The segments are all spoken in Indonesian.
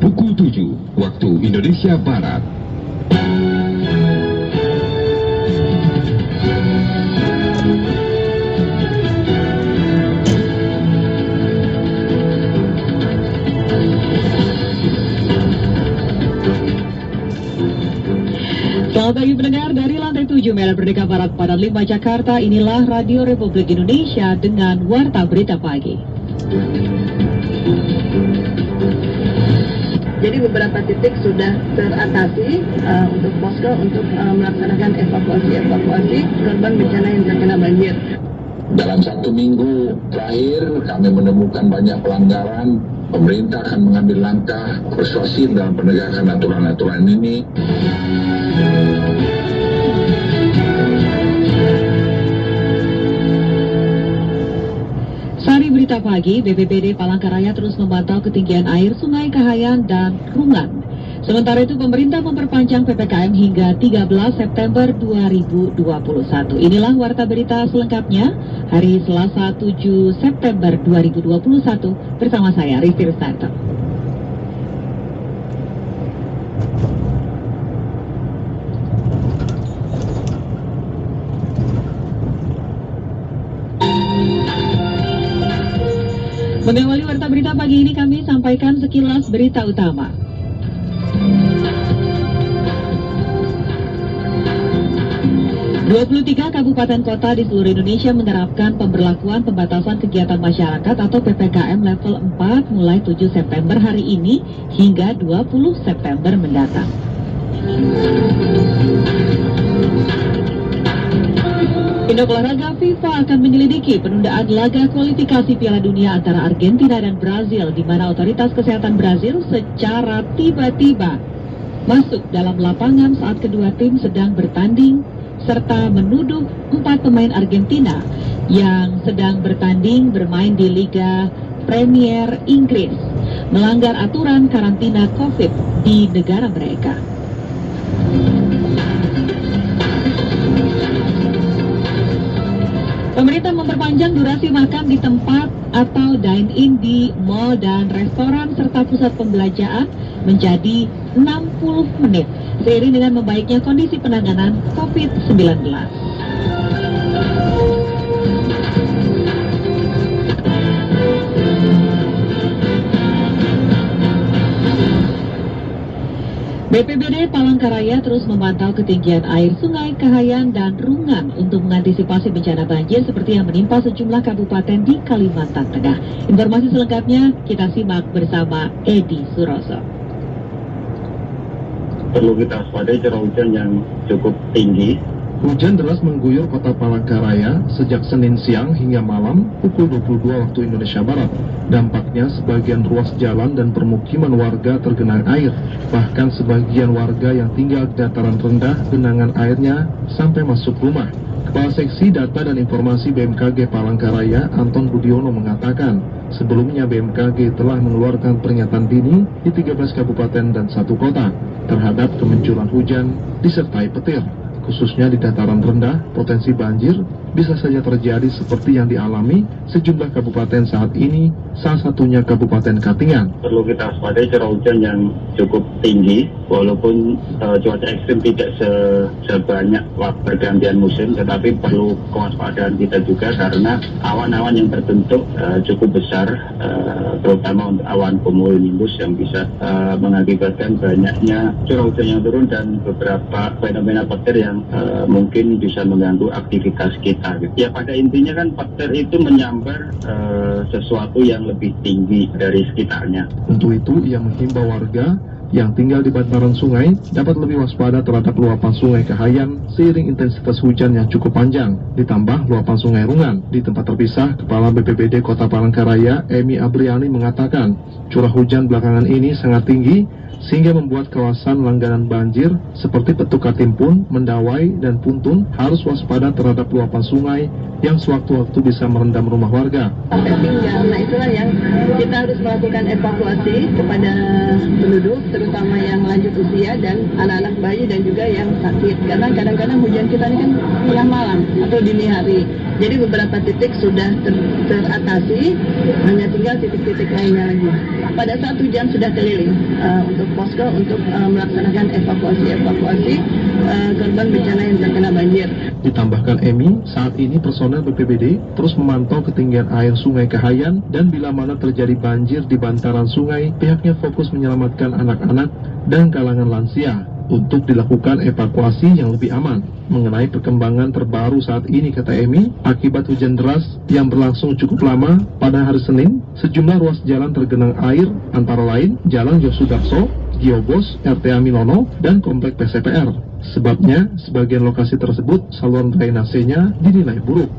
pukul 7 waktu Indonesia Barat. Selamat pagi pendengar, dari lantai 7 Medan Merdeka Barat pada 5 Jakarta, inilah Radio Republik Indonesia dengan Warta Berita Pagi. Jadi beberapa titik sudah teratasi untuk posko untuk melaksanakan evakuasi korban bencana yang terkena banjir. Dalam 1 minggu terakhir kami menemukan banyak pelanggaran. Pemerintah akan mengambil langkah persuasif dalam penegakan aturan-aturan ini. Sari Berita Pagi, BPBD Palangkaraya terus memantau ketinggian air Sungai Kahayan dan Rungan. Sementara itu pemerintah memperpanjang PPKM hingga 13 September 2021. Inilah Warta Berita selengkapnya hari Selasa 7 September 2021 bersama saya Rizky Rustanto. Mengawali Warta Berita pagi ini kami sampaikan sekilas berita utama. Tiga kabupaten kota di seluruh Indonesia menerapkan pemberlakuan pembatasan kegiatan masyarakat atau PPKM level 4 mulai 7 September hari ini hingga 20 September mendatang. Induk olahraga FIFA akan menyelidiki penundaan laga kualifikasi Piala Dunia antara Argentina dan Brazil, di mana otoritas kesehatan Brazil secara tiba-tiba masuk dalam lapangan saat kedua tim sedang bertanding, serta menuduh 4 pemain Argentina yang sedang bertanding bermain di Liga Premier Inggris melanggar aturan karantina COVID di negara mereka. Pemerintah memperpanjang durasi makan di tempat atau dine-in di mal dan restoran serta pusat pembelanjaan menjadi 60 menit seiring dengan membaiknya kondisi penanganan COVID-19. BPBD Palangkaraya terus memantau ketinggian air Sungai Kahayan dan Rungan untuk mengantisipasi bencana banjir seperti yang menimpa sejumlah kabupaten di Kalimantan Tengah. Informasi selengkapnya kita simak bersama Edi Suroso. Perlu kita waspadai curah hujan yang cukup tinggi. Hujan deras mengguyur kota Palangkaraya sejak Senin siang hingga malam pukul 22 waktu Indonesia Barat. Dampaknya sebagian ruas jalan dan permukiman warga tergenang air. Bahkan sebagian warga yang tinggal di dataran rendah genangan airnya sampai masuk rumah. Kepala Seksi Data dan Informasi BMKG Palangkaraya, Anton Budiono mengatakan, sebelumnya BMKG telah mengeluarkan peringatan dini di 13 kabupaten dan 1 kota terhadap kemunculan hujan disertai petir. Khususnya di dataran rendah, potensi banjir bisa saja terjadi seperti yang dialami sejumlah kabupaten saat ini, salah satunya Kabupaten Katingan. Perlu kita waspadai curah hujan yang cukup tinggi, walaupun cuaca ekstrim tidak sebanyak waktu pergantian musim, tetapi perlu kewaspadaan kita juga karena awan-awan yang terbentuk cukup besar, terutama untuk awan cumulonimbus yang bisa mengakibatkan banyaknya curah hujan yang turun dan beberapa fenomena petir yang mungkin bisa mengganggu aktivitas kita. Ya pada intinya kan petir itu menyambar sesuatu yang lebih tinggi dari sekitarnya. Untuk itu ia menghimbau warga yang tinggal di bantaran sungai dapat lebih waspada terhadap luapan Sungai Kahayan seiring intensitas hujan yang cukup panjang, ditambah luapan Sungai Rungan. Di tempat terpisah, Kepala BPBD Kota Palangkaraya, Emi Abriani mengatakan, curah hujan belakangan ini sangat tinggi sehingga membuat kawasan langganan banjir seperti Petuk Katimpun, Mendawai, dan Puntun harus waspada terhadap luapan sungai yang sewaktu-waktu bisa merendam rumah warga. Sampai tinggal, nah itulah yang kita harus melakukan evakuasi kepada penduduk, terutama yang lanjut usia dan anak-anak bayi dan juga yang sakit. Karena kadang-kadang hujan kita ini kan tengah malam atau dini hari. Jadi beberapa titik sudah teratasi, hanya tinggal titik-titik lainnya lagi. Pada saat hujan sudah keliling untuk posko untuk melaksanakan evakuasi korban bencana yang terkena banjir. Ditambahkan Emi, saat ini personel BPBD terus memantau ketinggian air Sungai Kahayan dan bila mana terjadi banjir di bantaran sungai, pihaknya fokus menyelamatkan anak-anak dan kalangan lansia untuk dilakukan evakuasi yang lebih aman. Mengenai perkembangan terbaru saat ini, kata Emi, akibat hujan deras yang berlangsung cukup lama pada hari Senin, sejumlah ruas jalan tergenang air, antara lain Jalan Yosudarso, Giobos, RTA Milono, dan Komplek PCPR. Sebabnya, sebagian lokasi tersebut saluran drainasenya dinilai buruk.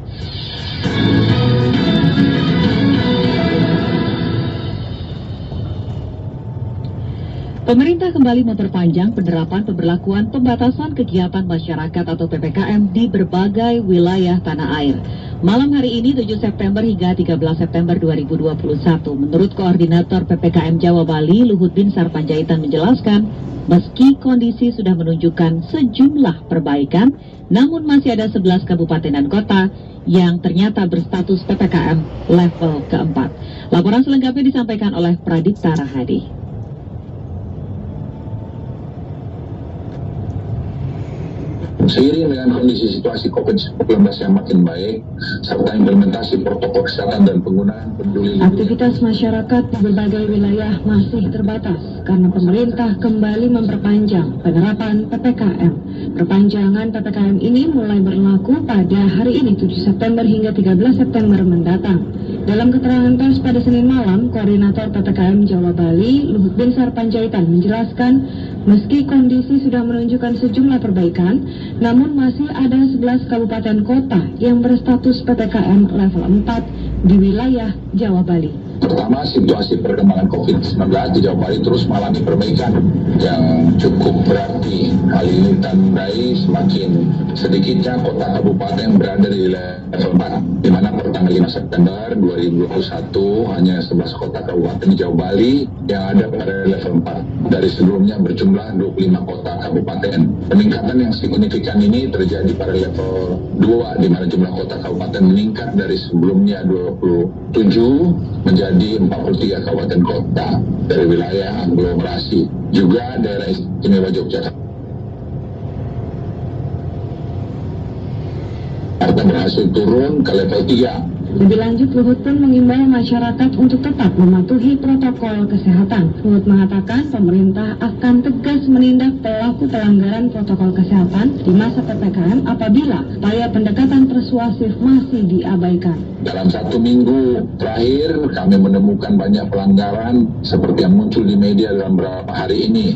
Pemerintah kembali memperpanjang penerapan pemberlakuan pembatasan kegiatan masyarakat atau PPKM di berbagai wilayah tanah air. Malam hari ini 7 September hingga 13 September 2021, menurut Koordinator PPKM Jawa Bali, Luhut Binsar Panjaitan menjelaskan, meski kondisi sudah menunjukkan sejumlah perbaikan, namun masih ada 11 kabupaten dan kota yang ternyata berstatus PPKM level keempat. Laporan selengkapnya disampaikan oleh Pradipta Rahadi. Seiring dengan kondisi situasi COVID-19 yang makin baik, serta implementasi protokol kesehatan dan penggunaan peduli lindungi. Aktivitas masyarakat di berbagai wilayah masih terbatas karena pemerintah kembali memperpanjang penerapan PPKM. Perpanjangan PPKM ini mulai berlaku pada hari ini 7 September hingga 13 September mendatang. Dalam keterangan pers pada Senin malam, Koordinator PPKM Jawa Bali, Luhut Binsar Panjaitan menjelaskan, meski kondisi sudah menunjukkan sejumlah perbaikan, namun masih ada 11 kabupaten kota yang berstatus PPKM level 4 di wilayah Jawa Bali. Pertama, situasi perkembangan COVID-19 di Jawa Bali terus mengalami perbaikan yang cukup berarti. Hal ini ditandai semakin sedikitnya kota kabupaten berada di wilayah level 4, di mana per tanggal 5 September 2021 hanya 11 kota kabupaten di Jawa Bali yang ada pada level 4. Dari sebelumnya berjumlah 25 kota kabupaten. Peningkatan yang signifikan ini terjadi pada level 2, di mana jumlah kota kabupaten meningkat dari sebelumnya 27 menjadi 43 kabupaten kota dari wilayah aglomerasi. Juga daerah istimewa Yogyakarta berhasil turun ke level 3. Lebih lanjut, Luhut pun mengimbau masyarakat untuk tetap mematuhi protokol kesehatan. Luhut mengatakan pemerintah akan tegas menindak pelaku pelanggaran protokol kesehatan di masa PPKM apabila upaya pendekatan persuasif masih diabaikan. Dalam 1 minggu terakhir, kami menemukan banyak pelanggaran seperti yang muncul di media dalam beberapa hari ini.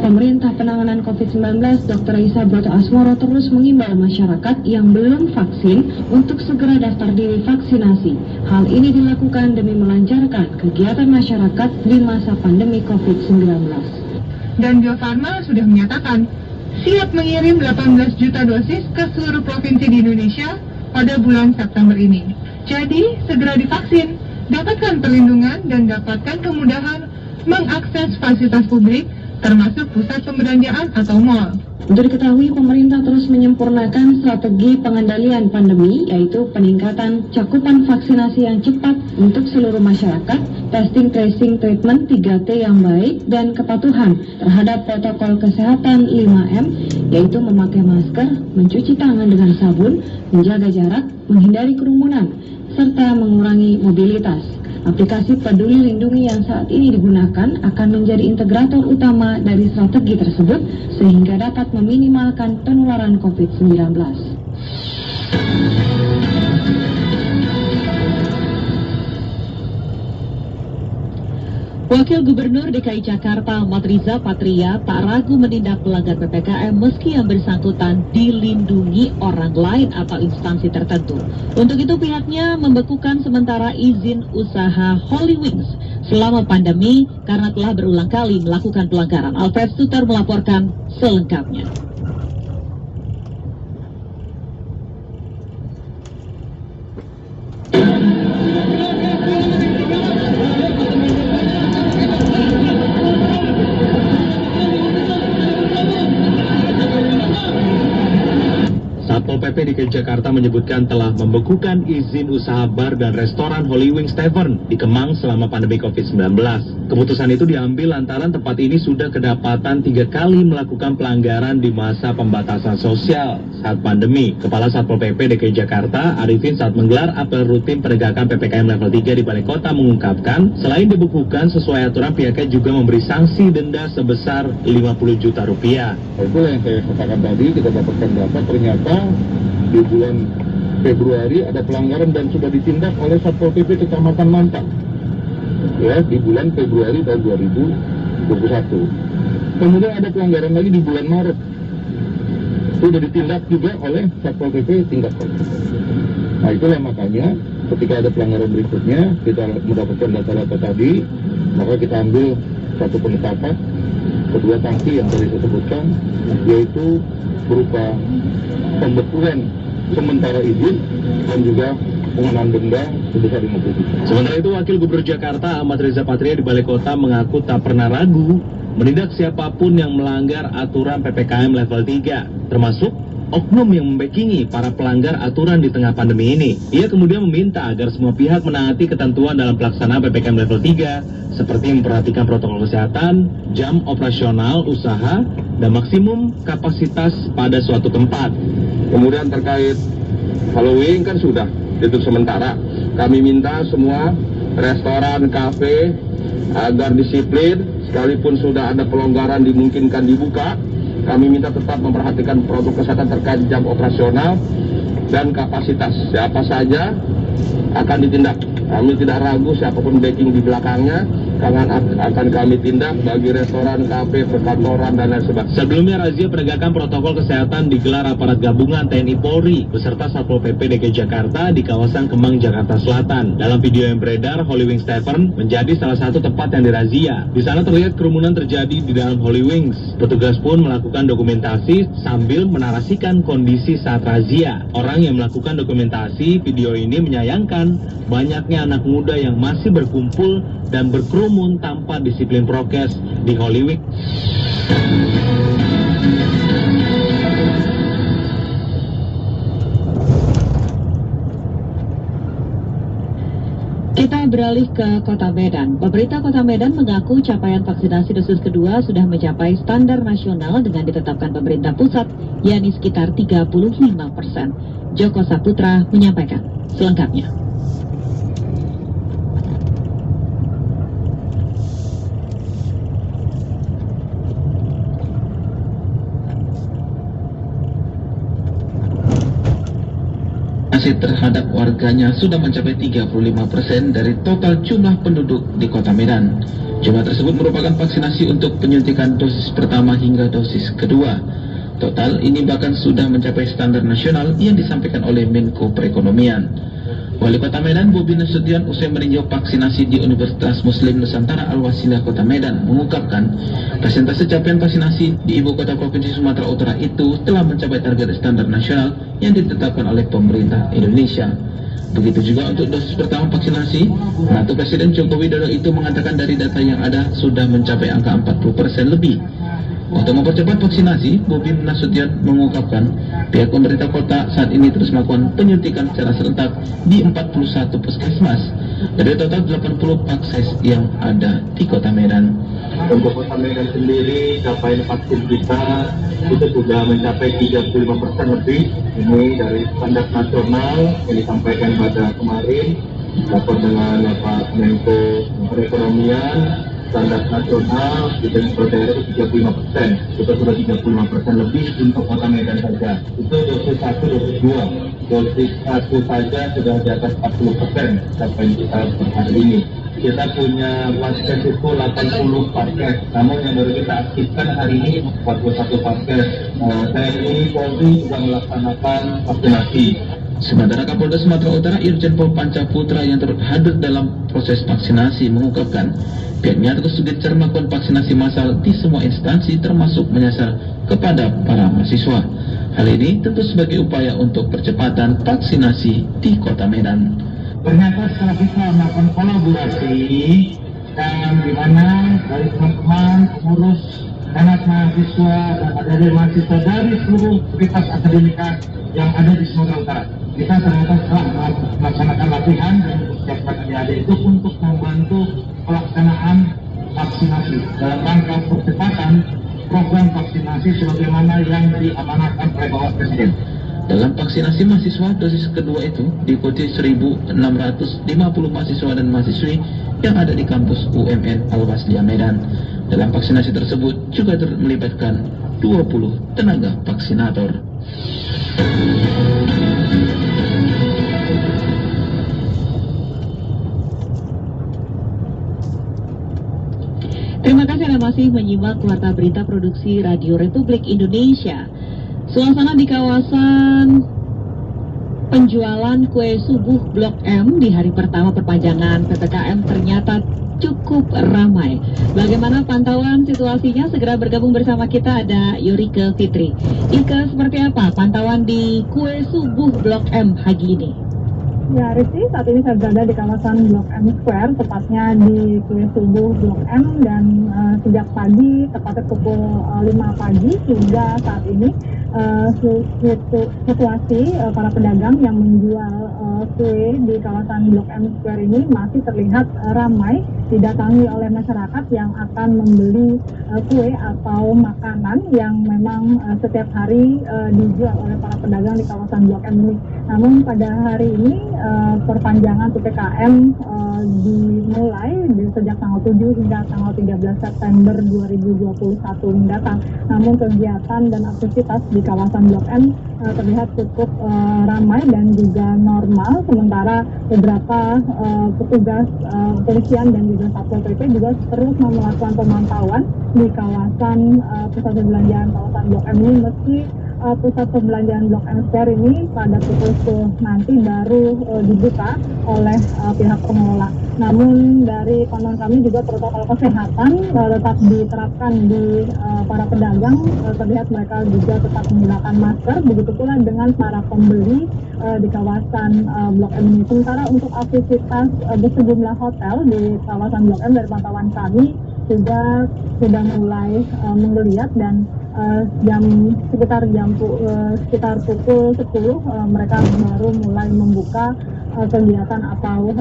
Pemerintah penanganan COVID-19, Dr. Isa Broto Asmoro terus mengimbau masyarakat yang belum vaksin untuk segera daftar diri vaksinasi. Hal ini dilakukan demi melancarkan kegiatan masyarakat di masa pandemi COVID-19. Dan Bio Farma sudah menyatakan siap mengirim 18 juta dosis ke seluruh provinsi di Indonesia pada bulan September ini. Jadi, segera divaksin, dapatkan perlindungan dan dapatkan kemudahan mengakses fasilitas publik termasuk pusat perbelanjaan atau mal. Untuk diketahui, pemerintah terus menyempurnakan strategi pengendalian pandemi, yaitu peningkatan cakupan vaksinasi yang cepat untuk seluruh masyarakat, testing, tracing, treatment 3T yang baik, dan kepatuhan terhadap protokol kesehatan 5M, yaitu memakai masker, mencuci tangan dengan sabun, menjaga jarak, menghindari kerumunan, serta mengurangi mobilitas. Aplikasi Peduli Lindungi yang saat ini digunakan akan menjadi integrator utama dari strategi tersebut sehingga dapat meminimalkan penularan COVID-19. Wakil Gubernur DKI Jakarta Ahmad Riza Patria tak ragu menindak pelanggar PPKM meski yang bersangkutan dilindungi orang lain atau instansi tertentu. Untuk itu pihaknya membekukan sementara izin usaha Holy Wings selama pandemi karena telah berulang kali melakukan pelanggaran. Alfred Suter melaporkan selengkapnya. PP DKI Jakarta menyebutkan telah membekukan izin usaha bar dan restoran Holy Wings Tavern di Kemang selama pandemi COVID-19. Keputusan itu diambil lantaran tempat ini sudah kedapatan 3 kali melakukan pelanggaran di masa pembatasan sosial saat pandemi. Kepala Satpol PP DKI Jakarta, Arifin, saat menggelar apel rutin penegakan PPKM level 3 di Balai Kota mengungkapkan, selain dibekukan sesuai aturan, pihaknya juga memberi sanksi denda sebesar Rp50 juta. Itu yang saya katakan tadi, kita dapatkan data ternyata di bulan Februari ada pelanggaran dan sudah ditindak oleh Satpol PP Kecamatan Manta. Ya, di bulan Februari tahun 2021. Kemudian ada pelanggaran lagi di bulan Maret. Sudah ditindak juga oleh Satpol PP tingkat kota. Nah, itulah makanya ketika ada pelanggaran berikutnya, kita mendapatkan data-data tadi, maka kita ambil satu penetapan, kedua sanksi yang tadi saya sebutkan, yaitu berupa pembekuan sementara izin dan juga pengenaan denda sebesar Rp50 juta. Sementara itu, Wakil Gubernur Jakarta Ahmad Riza Patria di Balai Kota mengaku tak pernah ragu menindak siapapun yang melanggar aturan PPKM level 3, termasuk oknum yang membackingi para pelanggar aturan di tengah pandemi ini. Ia kemudian meminta agar semua pihak menaati ketentuan dalam pelaksanaan PPKM level 3, seperti memperhatikan protokol kesehatan, jam operasional usaha, dan maksimum kapasitas pada suatu tempat. Kemudian terkait Halloween kan sudah ditutup sementara. Kami minta semua restoran, kafe agar disiplin, sekalipun sudah ada pelonggaran dimungkinkan dibuka. Kami minta tetap memperhatikan protokol kesehatan terkait jam operasional dan kapasitas. Siapa saja akan ditindak. Kami tidak ragu siapapun backing di belakangnya, akan kami tindak bagi restoran, kafe, perkantoran, dan lain sebagainya. Sebelumnya, razia penegakan protokol kesehatan digelar aparat gabungan TNI Polri beserta Satpol PP DKI Jakarta di kawasan Kemang, Jakarta Selatan. Dalam video yang beredar, Holy Wings Tavern menjadi salah satu tempat yang dirazia. Di sana terlihat kerumunan terjadi di dalam Holy Wings. Petugas pun melakukan dokumentasi sambil menarasikan kondisi saat razia. Orang yang melakukan dokumentasi video ini menyayangkan banyaknya anak muda yang masih berkumpul dan berkerumun tanpa disiplin prokes di Holy Week. Kita beralih ke Kota Medan. Pemerintah Kota Medan mengaku capaian vaksinasi dosis kedua sudah mencapai standar nasional dengan ditetapkan pemerintah pusat, yakni sekitar 35%. Joko Saputra menyampaikan selengkapnya. Vaksinasi terhadap warganya sudah mencapai 35% dari total jumlah penduduk di Kota Medan. Jumlah tersebut merupakan vaksinasi untuk penyuntikan dosis pertama hingga dosis kedua. Total ini bahkan sudah mencapai standar nasional yang disampaikan oleh Menko Perekonomian. Wali Kota Medan Bobi Nasution usai meninjau vaksinasi di Universitas Muslim Nusantara Al-Wasilah Kota Medan mengungkapkan persentase capaian vaksinasi di ibu kota Provinsi Sumatera Utara itu telah mencapai target standar nasional yang ditetapkan oleh pemerintah Indonesia. Begitu juga untuk dosis pertama vaksinasi, Ratu Presiden Joko Widodo itu mengatakan dari data yang ada sudah mencapai angka 40% lebih. Untuk mempercepat vaksinasi, Bobi Nasution mengungkapkan pihak pemerintah kota saat ini terus melakukan penyuntikan secara serentak di 41 puskesmas dari total 80 vakses yang ada di Kota Medan. Untuk Kota Medan sendiri, capaian vaksin kita itu sudah mencapai 35% lebih. Ini dari standar nasional yang disampaikan pada kemarin, lapor dengan Bapak Menko Perekonomian. Standar nasional kita per daerah itu 35%. Kita sudah 35% lebih untuk Kota Medan saja. Itu dosis 1, dosis 2. Dosis 1 saja sudah di atas 40% capaian kita per hari ini. Kita punya vaskes itu 80 vaskes, namun yang baru kita aktifkan hari ini 41 vaskes. TNI Polri juga melaksanakan vaksinasi. Sementara Kapolda Sumatera Utara Irjen Pol Panca Putra yang turut hadir dalam proses vaksinasi mengungkapkan pihaknya terus gencar melakukan vaksinasi massal di semua instansi termasuk menyasar kepada para mahasiswa. Hal ini tentu sebagai upaya untuk percepatan vaksinasi di Kota Medan. Ternyata setelah kita melakukan kolaborasi dan di mana dari teman-teman pengurus anak mahasiswa dan adik mahasiswa dari seluruh fakultas akademika yang ada di Sumatera Utara. Kita ternyata telah melaksanakan latihan dan mempersiapkan adik-adik itu untuk membantu pelaksanaan vaksinasi dalam rangka percepatan program vaksinasi sebagaimana yang diamanahkan oleh Bapak Presiden. Dalam vaksinasi mahasiswa dosis kedua itu diikuti 1.650 mahasiswa dan mahasiswi yang ada di kampus UMN Al-Wasliya Medan. Dalam vaksinasi tersebut juga melibatkan 20 tenaga vaksinator. Terima kasih Anda masih menyimak Warta Berita Produksi Radio Republik Indonesia. Suasana di kawasan penjualan kue subuh Blok M di hari pertama perpanjangan PPKM ternyata cukup ramai. Bagaimana pantauan situasinya? Segera bergabung bersama kita ada Yorike Fitri. Ika, seperti apa pantauan di kue subuh Blok M pagi ini? Ya, Rizky, saat ini saya berada di kawasan Blok M Square, tepatnya di kue subuh Blok M, dan sejak pagi, tepatnya pukul 5 pagi hingga saat ini, situasi para pedagang yang menjual kue di kawasan Blok M Square ini masih terlihat ramai, didatangi oleh masyarakat yang akan membeli kue atau makanan yang memang setiap hari dijual oleh para pedagang di kawasan Blok M ini. Namun pada hari ini perpanjangan PPKM dimulai sejak tanggal 7 hingga tanggal 13 September 2021 mendatang. Namun kegiatan dan aktivitas di kawasan Blok M terlihat cukup ramai dan juga normal, sementara beberapa petugas kepolisian dan juga Satpol PP juga terus melakukan pemantauan di kawasan pusat perbelanjaan kawasan Blok M ini, meski pusat perbelanjaan Blok M Square ini pada pukul 10 nanti baru dibuka oleh pihak pengelola. Namun dari pantauan kami juga protokol kesehatan tetap diterapkan di para pedagang. Terlihat mereka juga tetap menggunakan masker, begitu pula dengan para pembeli di kawasan Blok M ini. Sementara untuk aktivitas di sejumlah hotel di kawasan Blok M dari pantauan kami juga sudah mulai menggeliat, dan sekitar pukul 10 mereka baru mulai membuka kegiatan atau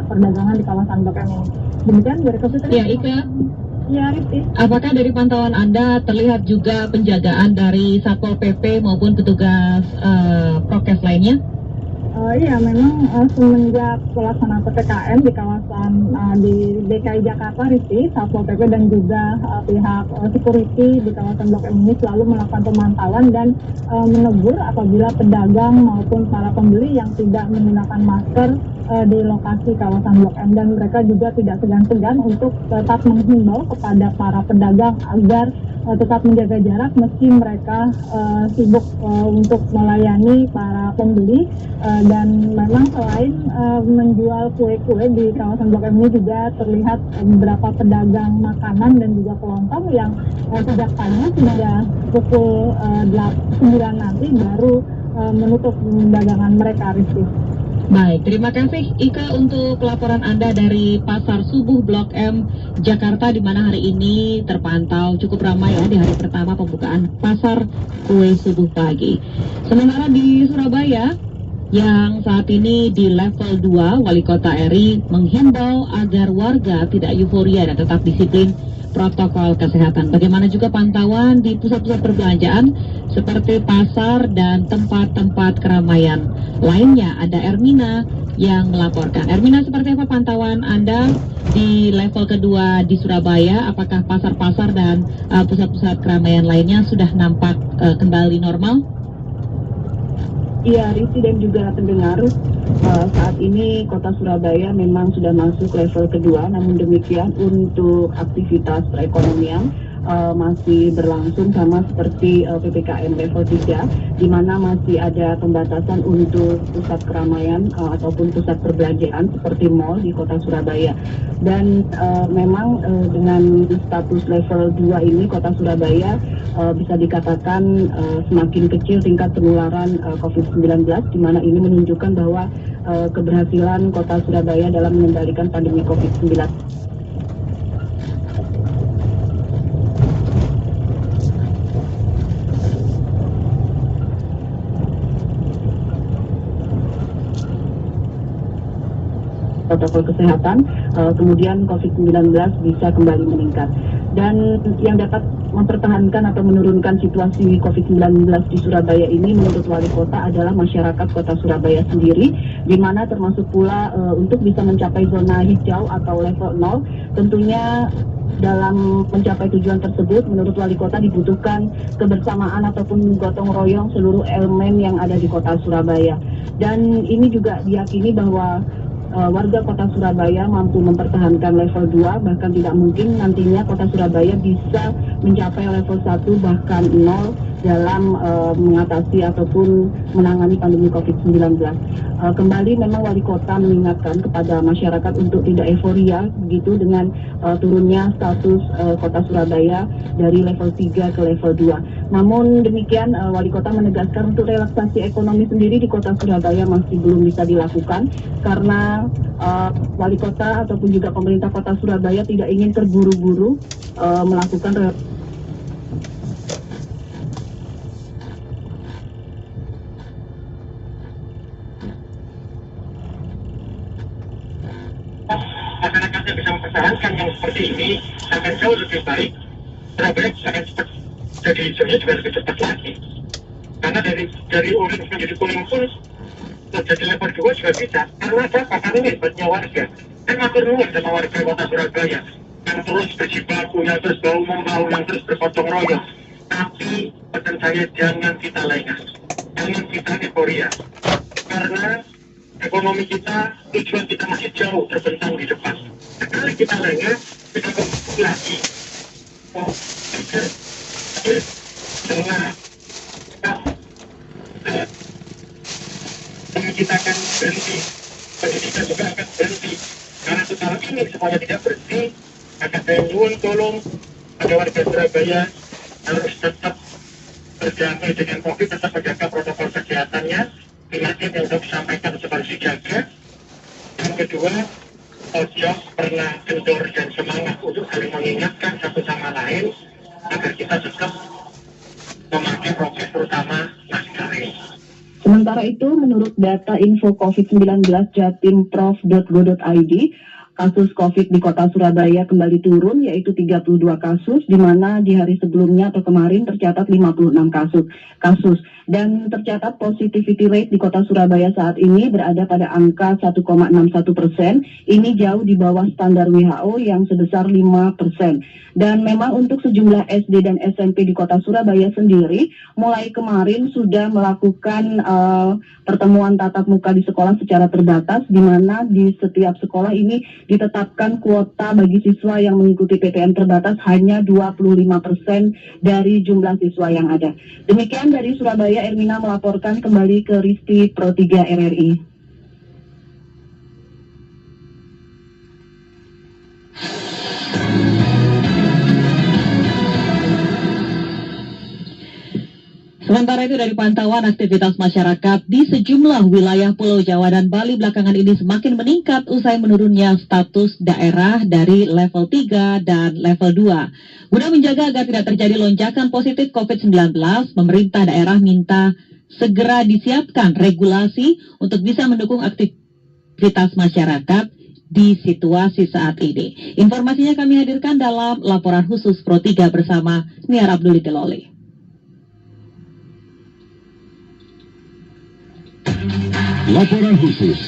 perdagangan di kawasan Blok M ini. Demikian dari Keputri. Ya, Ika. Ya, Rizky. Apakah dari pantauan Anda terlihat juga penjagaan dari Satpol PP maupun petugas prokes lainnya? Iya, memang semenjak pelaksanaan PPKM di kawasan di DKI Jakarta, Rizky, Satpol PP dan juga pihak security di kawasan Blok M ini selalu melakukan pemantauan dan menegur apabila pedagang maupun para pembeli yang tidak menggunakan masker di lokasi kawasan Blok M, dan mereka juga tidak segan-segan untuk tetap menghimbau kepada para pedagang agar tetap menjaga jarak meski mereka sibuk untuk melayani para pembeli. Dan memang selain menjual kue-kue di kawasan Blok M ini juga terlihat beberapa pedagang makanan dan juga kelontong yang sejak pagi hingga pukul 9 nanti baru menutup dagangan mereka, Rizky. Baik, terima kasih Ika untuk laporan Anda dari Pasar Subuh Blok M Jakarta, di mana hari ini terpantau cukup ramai ya di hari pertama pembukaan pasar kue subuh pagi. Sementara di Surabaya, yang saat ini di level 2, Wali Kota RI menghimbau agar warga tidak euforia dan tetap disiplin protokol kesehatan. Bagaimana juga pantauan di pusat-pusat perbelanjaan seperti pasar dan tempat-tempat keramaian lainnya? Ada Ermina yang melaporkan. Ermina, seperti apa pantauan Anda di level kedua di Surabaya? Apakah pasar-pasar dan pusat-pusat keramaian lainnya sudah nampak kembali normal? Iya, Risi dan juga pendengar, saat ini kota Surabaya memang sudah masuk level kedua, namun demikian untuk aktivitas perekonomian masih berlangsung sama seperti PPKM level 3, di mana masih ada pembatasan untuk pusat keramaian ataupun pusat perbelanjaan seperti mal di kota Surabaya. Dan memang dengan status level 2 ini kota Surabaya bisa dikatakan semakin kecil tingkat penularan COVID-19, di mana ini menunjukkan bahwa keberhasilan kota Surabaya dalam mengendalikan pandemi COVID-19. protokol kesehatan, kemudian COVID-19 bisa kembali meningkat. Dan yang dapat mempertahankan atau menurunkan situasi COVID-19 di Surabaya ini menurut Wali Kota adalah masyarakat Kota Surabaya sendiri, di mana termasuk pula untuk bisa mencapai zona hijau atau level 0, tentunya dalam mencapai tujuan tersebut menurut Wali Kota dibutuhkan kebersamaan ataupun gotong royong seluruh elemen yang ada di Kota Surabaya. Dan ini juga diyakini bahwa warga Kota Surabaya mampu mempertahankan level 2, bahkan tidak mungkin nantinya Kota Surabaya bisa mencapai level 1 bahkan 0 dalam mengatasi ataupun menangani pandemi COVID-19. Kembali memang Wali Kota mengingatkan kepada masyarakat untuk tidak euforia begitu dengan turunnya status Kota Surabaya dari level 3 ke level 2. Namun demikian Wali Kota menegaskan untuk relaksasi ekonomi sendiri di Kota Surabaya masih belum bisa dilakukan karena Wali Kota ataupun juga pemerintah Kota Surabaya tidak ingin terburu-buru melakukan masyarakatnya bisa mempertahankan yang seperti ini akan jauh lebih baik. Surabaya akan cepat jadi hijaunya juga lebih cepat lagi. Karena dari orange menjadi kuning pun jadi level 2 juga bisa. Karena apa? Karena ini hebatnya warga. Kan matur nuwun sama warga Kota Surabaya yang terus berjibaku, yang terus bahu-membahu, yang terus bergotong royong. Tapi pesan saya jangan kita lengah, jangan kita euforia. Karena ekonomi kita, tujuan kita masih jauh terbentang di depan. Sekali kita lengah, kita kembali lagi. Dengan kita akan berhenti, pendidikan juga akan berhenti. Karena sekarang ini semuanya tidak berhenti, maka saya mohon tolong pada warga Surabaya harus tetap berdamai dengan COVID, tetap menjaga protokol kesehatannya. Ingatkan yang sudah disampaikan seperti jaga. Yang kedua, Ojok pernah kendor dan semangat untuk saling mengingatkan satu sama lain agar kita tetap memakai prokes terutama masker. Sementara itu, menurut data info COVID-19 jatimprof.go.id, kasus COVID di Kota Surabaya kembali turun, yaitu 32 kasus, di mana di hari sebelumnya atau kemarin tercatat 56 kasus. Dan tercatat positivity rate di Kota Surabaya saat ini berada pada angka 1,61%. Ini jauh di bawah standar WHO yang sebesar 5%. Dan memang untuk sejumlah SD dan SMP di Kota Surabaya sendiri, mulai kemarin sudah melakukan pertemuan tatap muka di sekolah secara terbatas, di mana di setiap sekolah ini ditetapkan kuota bagi siswa yang mengikuti PTM terbatas hanya 25% dari jumlah siswa yang ada. Demikian dari Surabaya, Ermina melaporkan kembali ke Risti Pro 3 RRI. Sementara itu dari pantauan aktivitas masyarakat di sejumlah wilayah Pulau Jawa dan Bali belakangan ini semakin meningkat usai menurunnya status daerah dari level 3 dan level 2. Guna menjaga agar tidak terjadi lonjakan positif COVID-19, pemerintah daerah minta segera disiapkan regulasi untuk bisa mendukung aktivitas masyarakat di situasi saat ini. Informasinya kami hadirkan dalam laporan khusus Pro 3 bersama Niar Abdul Deloli. Laporan khusus.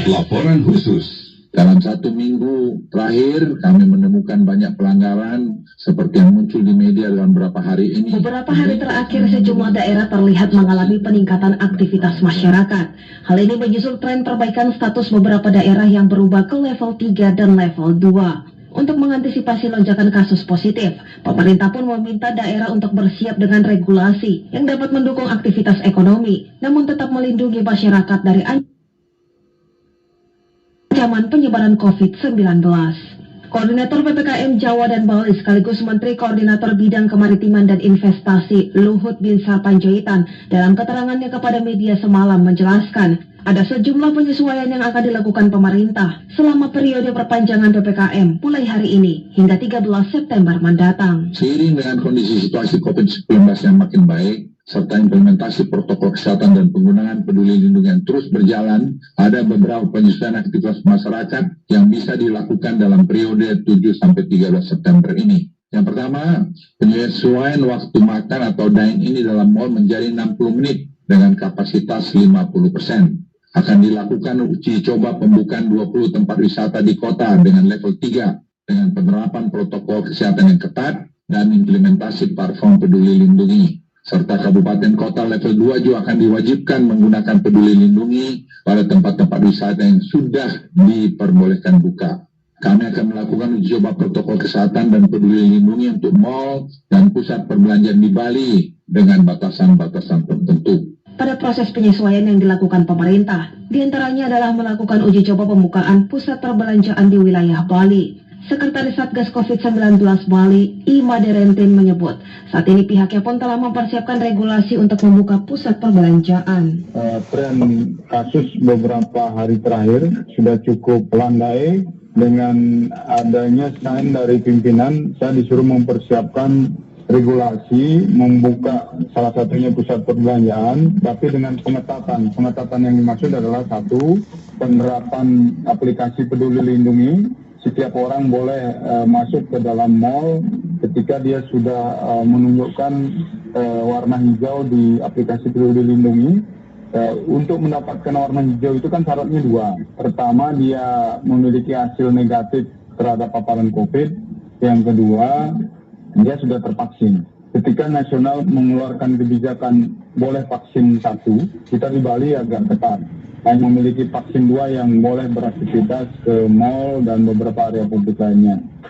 Laporan khusus. Dalam 1 minggu terakhir kami menemukan banyak pelanggaran seperti yang muncul di media dalam beberapa hari ini. Beberapa hari terakhir sejumlah daerah terlihat mengalami peningkatan aktivitas masyarakat. Hal ini menyusul tren perbaikan status beberapa daerah yang berubah ke level 3 dan level 2. Untuk mengantisipasi lonjakan kasus positif, pemerintah pun meminta daerah untuk bersiap dengan regulasi yang dapat mendukung aktivitas ekonomi, namun tetap melindungi masyarakat dari ancaman penyebaran COVID-19. Koordinator PPKM Jawa dan Bali sekaligus Menteri Koordinator Bidang Kemaritiman dan Investasi Luhut Binsar Panjaitan dalam keterangannya kepada media semalam menjelaskan ada sejumlah penyesuaian yang akan dilakukan pemerintah selama periode perpanjangan PPKM mulai hari ini hingga 13 September mendatang. Seiring dengan kondisi situasi COVID-19 yang makin baik, serta implementasi protokol kesehatan dan penggunaan peduli lindungi yang terus berjalan, ada beberapa penyesuaian aktivitas masyarakat yang bisa dilakukan dalam periode 7-13 September ini. Yang pertama, penyesuaian waktu makan atau dine-in di dalam mal menjadi 60 menit dengan kapasitas 50%. Akan dilakukan uji coba pembukaan 20 tempat wisata di kota dengan level 3 dengan penerapan protokol kesehatan yang ketat dan implementasi platform peduli lindungi. Serta kabupaten kota level 2 juga akan diwajibkan menggunakan peduli lindungi pada tempat-tempat wisata yang sudah diperbolehkan buka. Kami akan melakukan uji coba protokol kesehatan dan peduli lindungi untuk mal dan pusat perbelanjaan di Bali dengan batasan-batasan tertentu. Pada proses penyesuaian yang dilakukan pemerintah, diantaranya adalah melakukan uji coba pembukaan pusat perbelanjaan di wilayah Bali. Sekretaris Satgas COVID-19 Bali, Ima Derentin menyebut, saat ini pihaknya pun telah mempersiapkan regulasi untuk membuka pusat perbelanjaan. Tren kasus beberapa hari terakhir sudah cukup landai. Dengan adanya sign dari pimpinan, saya disuruh mempersiapkan regulasi membuka salah satunya pusat perbelanjaan, tapi dengan pengetatan. Pengetatan yang dimaksud adalah satu, penerapan aplikasi peduli lindungi. Setiap orang boleh masuk ke dalam mall ketika dia sudah menunjukkan warna hijau di aplikasi peduli lindungi. Untuk mendapatkan warna hijau itu kan syaratnya dua. Pertama, dia memiliki hasil negatif terhadap paparan COVID. Yang kedua, dia sudah tervaksin. Ketika nasional mengeluarkan kebijakan boleh vaksin 1, kita di Bali agak ketat. Hanya memiliki vaksin 2 yang boleh beraktivitas ke mal dan beberapa area publik lainnya.